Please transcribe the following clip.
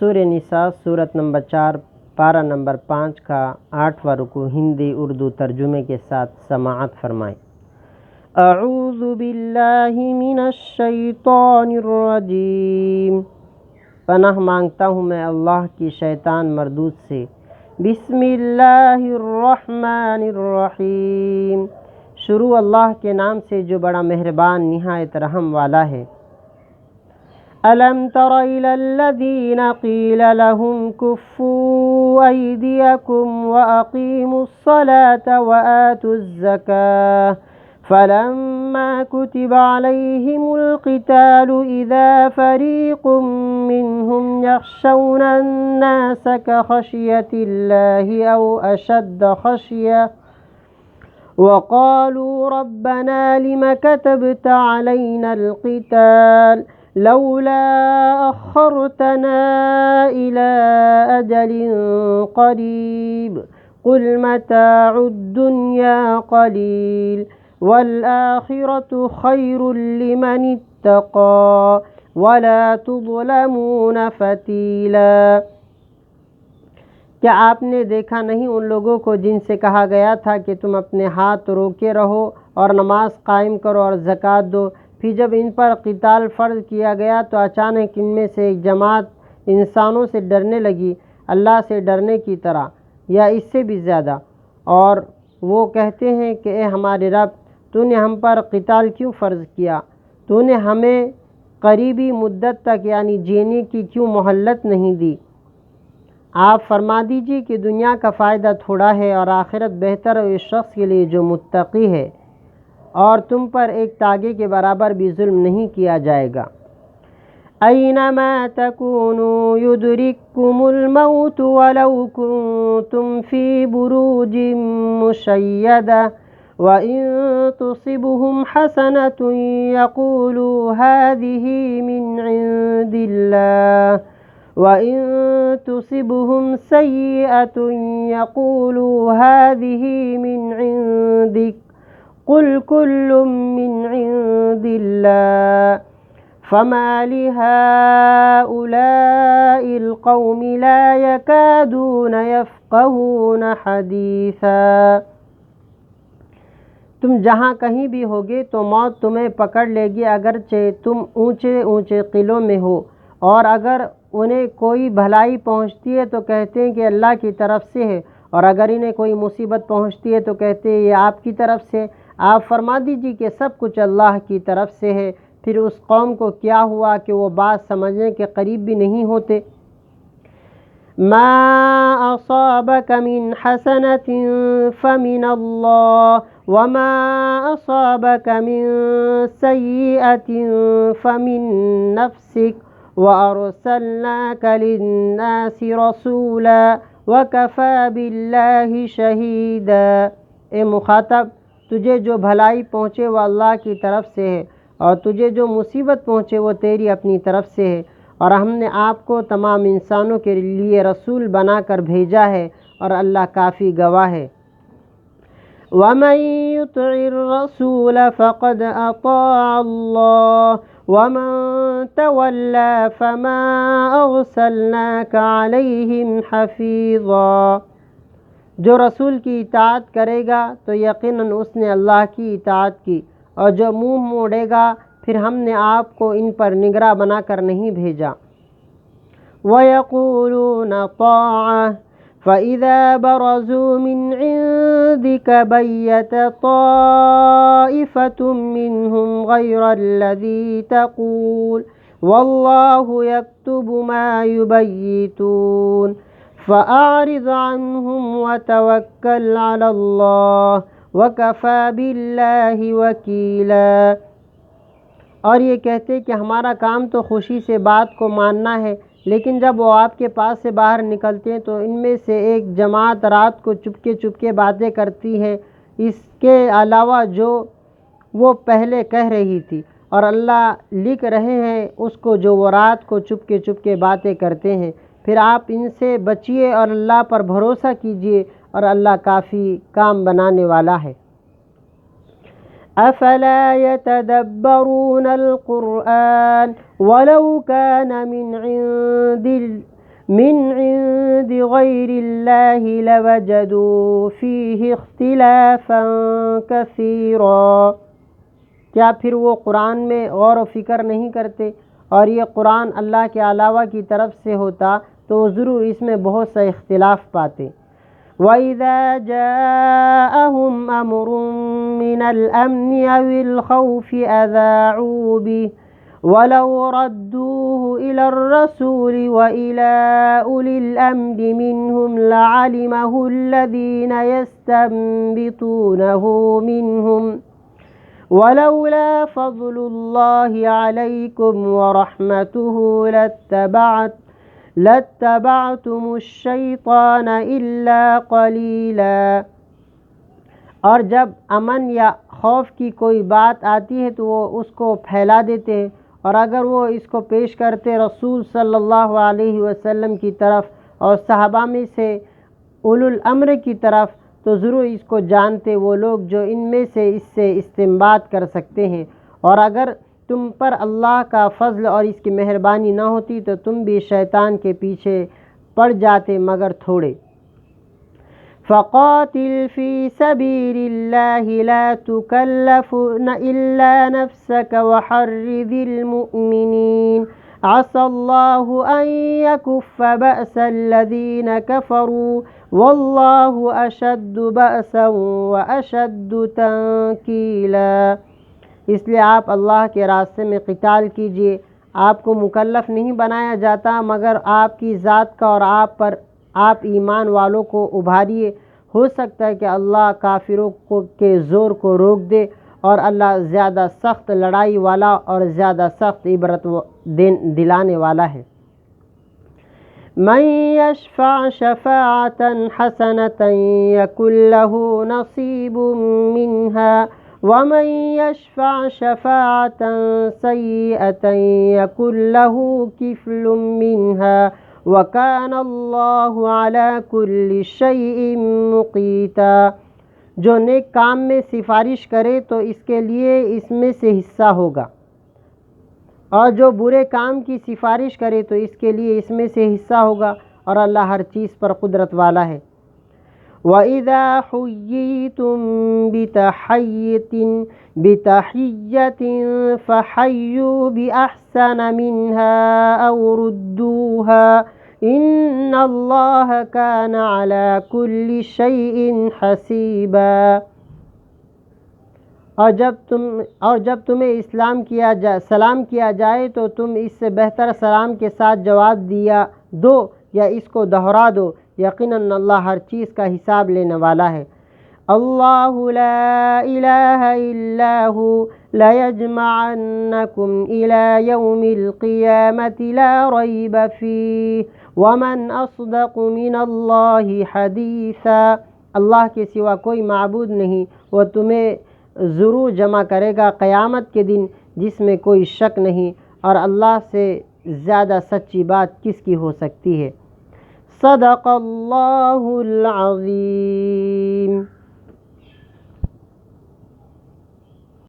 سورہ نساء سورت نمبر 4 پارہ نمبر 5 کا 8واں رکوع ہندی اردو ترجمے کے ساتھ سماعت فرمائیں۔ اعوذ باللہ من الشیطان الرجیم، پناہ مانگتا ہوں میں اللہ کی شیطان مردود سے۔ بسم اللہ الرحمن الرحیم، شروع اللہ کے نام سے جو بڑا مہربان نہایت رحم والا ہے۔ أَلَمْ تَرَ إِلَى الَّذِينَ قِيلَ لَهُمْ كُفُّوا أَيْدِيَكُمْ وَأَقِيمُوا الصَّلَاةَ وَآتُوا الزَّكَاةَ فَلَمَّا كُتِبَ عَلَيْهِمُ الْقِتَالُ إِذَا فَرِيقٌ مِّنْهُمْ يَخْشَوْنَ النَّاسَ كَخَشْيَةِ اللَّهِ أَوْ أَشَدَّ خَشْيَةً وَقَالُوا رَبَّنَا لِمَ كَتَبْتَ عَلَيْنَا الْقِتَالَ لولا أخرتنا إلى أجل قريب قل متاع الدنيا قليل والآخرة خير لمن اتقى ولا تظلمون فتيلا۔ کیا آپ نے دیکھا نہیں ان لوگوں کو جن سے کہا گیا تھا کہ تم اپنے ہاتھ روکے رہو اور نماز قائم کرو اور زکوٰۃ دو، پھر جب ان پر قتال فرض کیا گیا تو اچانک ان میں سے ایک جماعت انسانوں سے ڈرنے لگی، اللہ سے ڈرنے کی طرح یا اس سے بھی زیادہ، اور وہ کہتے ہیں کہ اے ہمارے رب، تو نے ہم پر قتال کیوں فرض کیا؟ تو نے ہمیں قریبی مدت تک یعنی جینے کی کیوں مہلت نہیں دی؟ آپ فرما دیجیے کہ دنیا کا فائدہ تھوڑا ہے اور آخرت بہتر ہے اس شخص کے لیے جو متقی ہے، اور تم پر ایک تاگے کے برابر بھی ظلم نہیں کیا جائے گا۔ اینما تکونوا یدرککم الموت ولو کنتم فی بروج مشیدہ وَإِن تُصِبْهُمْ حَسَنَةٌ يَقُولُوا هَذِهِ مِنْ عِنْدِ اللَّهِ وَإِن تُصِبْهُمْ سَيِّئَةٌ يَقُولُوا هَذِهِ مِنْ عِنْدِكَ قُلْ كُلٌّ مِّنْ عِنْدِ اللَّهِ فَمَا لِهَٰؤُلَاءِ الْقَوْمِ لَا يَكَادُونَ يَفْقَهُونَ حَدِيثًا۔ تم جہاں کہیں بھی ہوگے تو موت تمہیں پکڑ لے گی، اگرچہ تم اونچے اونچے قلعوں میں ہو، اور اگر انہیں کوئی بھلائی پہنچتی ہے تو کہتے ہیں کہ اللہ کی طرف سے ہے، اور اگر انہیں کوئی مصیبت پہنچتی ہے تو کہتے ہیں یہ آپ کی طرف سے۔ آپ فرما دیجیے کہ سب کچھ اللہ کی طرف سے ہے۔ پھر اس قوم کو کیا ہوا کہ وہ بات سمجھنے کے قریب بھی نہیں ہوتے۔ ما اصابک من حسنۃ فمن اللہ وما اصابک من سیئۃ فمن نفسک وارسلناک للناس رسولا وکفی باللہ شہیدا۔ اے مخاطب، تجھے جو بھلائی پہنچے وہ اللہ کی طرف سے ہے، اور تجھے جو مصیبت پہنچے وہ تیری اپنی طرف سے ہے، اور ہم نے آپ کو تمام انسانوں کے لیے رسول بنا کر بھیجا ہے، اور اللہ کافی گواہ ہے۔ وَمَن يُطِعِ الرَّسُولَ فَقَدْ أَطَاعَ اللَّهَ وَمَن تَوَلَّىٰ فَمَا أَرْسَلْنَاكَ عَلَيْهِمْ حَفِيظًا۔ جو رسول کی اطاعت کرے گا تو یقیناً اس نے اللہ کی اطاعت کی، اور جو منہ موڑے گا پھر ہم نے آپ کو ان پر نگراں بنا کر نہیں بھیجا۔ وَيَقُولُونَ طَاعَةٌ فَإِذَا بَرَزُوا مِنْ عِنْدِكَ بَيَّتَ طَائِفَةٌ مِّنْهُمْ غَيْرَ الَّذِي تَقُولُ وَاللَّهُ يَكْتُبُ مَا يُبَيِّتُونَ فَأَعْرِضْ عَنْهُمْ وَتَوَكَّلْ عَلَى اللَّهِ وَكَفَى بِاللَّهِ وَكِيلًا۔ اور یہ کہتے کہ ہمارا کام تو خوشی سے بات کو ماننا ہے، لیکن جب وہ آپ کے پاس سے باہر نکلتے ہیں تو ان میں سے ایک جماعت رات کو چپکے چپکے باتیں کرتی ہے اس کے علاوہ جو وہ پہلے کہہ رہی تھی، اور اللہ لکھ رہے ہیں اس کو جو وہ رات کو چپکے چپکے باتیں کرتے ہیں۔ پھر آپ ان سے بچیے اور اللہ پر بھروسہ کیجیے، اور اللہ کافی کام بنانے والا ہے۔ افلا يتدبرون القرآن ولو كان من عند من عند غير الله لوجدوا فيه اختلافا كثيرا۔ کیا پھر وہ قرآن میں غور و فکر نہیں کرتے؟ اور یہ قرآن اللہ کے علاوہ کی طرف سے ہوتا تو وہ ضرور اس میں بہت سا اختلاف پاتے۔ وَإِذَا جَاءَهُمْ أَمْرٌ مِّنَ الْأَمْنِ أَوِ الْخَوْفِ أَذَاعُوا بِهِ وَلَوْ رَدُّوهُ إِلَى الرَّسُولِ وَإِلَى أُولِي الْأَمْرِ مِنْهُمْ لَعَلِمَهُ الَّذِينَ يَسْتَنبِطُونَهُ مِنْهُمْ وَلَوْلَا فَضْلُ اللَّهِ عَلَيْكُمْ وَرَحْمَتُهُ لَاتَّبَعْتُمُ الشَّيْطَانَ إِلَّا قَلِيلًا۔ اور جب امن یا خوف کی کوئی بات آتی ہے تو وہ اس کو پھیلا دیتے ہیں، اور اگر وہ اس کو پیش کرتے رسول صلی اللہ علیہ وسلم کی طرف اور صحابہ میں سے اولو الامر کی طرف تو ضرور اس کو جانتے وہ لوگ جو ان میں سے اس سے استنباط کر سکتے ہیں، اور اگر تم پر اللہ کا فضل اور اس کی مہربانی نہ ہوتی تو تم بھی شیطان کے پیچھے پڑ جاتے مگر تھوڑے۔ فَقَاتِلْ فِي سَبِيلِ اللَّهِ لَا تُكَلَّفُ إِلَّا نَفْسَكَ وَحَرِّضِ الْمُؤْمِنِينَ عَسَى اللَّهُ أَن يَكُفَّ بَأْسَ الَّذِينَ كَفَرُوا وَاللَّهُ أَشَدُّ بَأْسًا وَأَشَدُّ تَنكِيلًا۔ اس لیے آپ اللہ کے راستے میں قتال کیجیے، آپ کو مکلف نہیں بنایا جاتا مگر آپ کی ذات کا، اور آپ ایمان والوں کو ابھاریے۔ ہو سکتا ہے کہ اللہ کافروں کے زور کو روک دے، اور اللہ زیادہ سخت لڑائی والا اور زیادہ سخت عبرت دلانے والا ہے۔ من يشفع شفاعة حسنة يكن له نصيب منها ومن يشفع شفاعة سيئة يكن له كفل منها وكان الله على كل شيء مقيتا۔ جو نیک کام میں سفارش کرے تو اس کے لیے اس میں سے حصہ ہوگا، اور جو برے کام کی سفارش کرے تو اس کے لیے اس میں سے حصہ ہوگا، اور اللہ ہر چیز پر قدرت والا ہے۔ وَإِذَا حُيِّيتُم بِتَحِيَّةٍ فَحَيُّوا بِأَحْسَنَ مِنْهَا أَوْ رُدُّوهَا إِنَّ اللَّهَ كَانَ عَلَى كُلِّ شَيْءٍ حَسِيبًا۔ اور جب تمہیں سلام کیا جائے تو تم اس سے بہتر سلام کے ساتھ جواب دو یا اس کو دہرا دو، یقیناً اللہ ہر چیز کا حساب لینے والا ہے۔ اللہ لا الہ الا ہو لیجمعنکم الی یوم القیامۃ لا ریب فیہ ومن اصدق من اللہ حدیثا۔ اللہ کے سوا کوئی معبود نہیں، وہ تمہیں ضرور جمع کرے گا قیامت کے دن جس میں کوئی شک نہیں، اور اللہ سے زیادہ سچی بات کس کی ہو سکتی ہے۔ صدق اللہ العظیم۔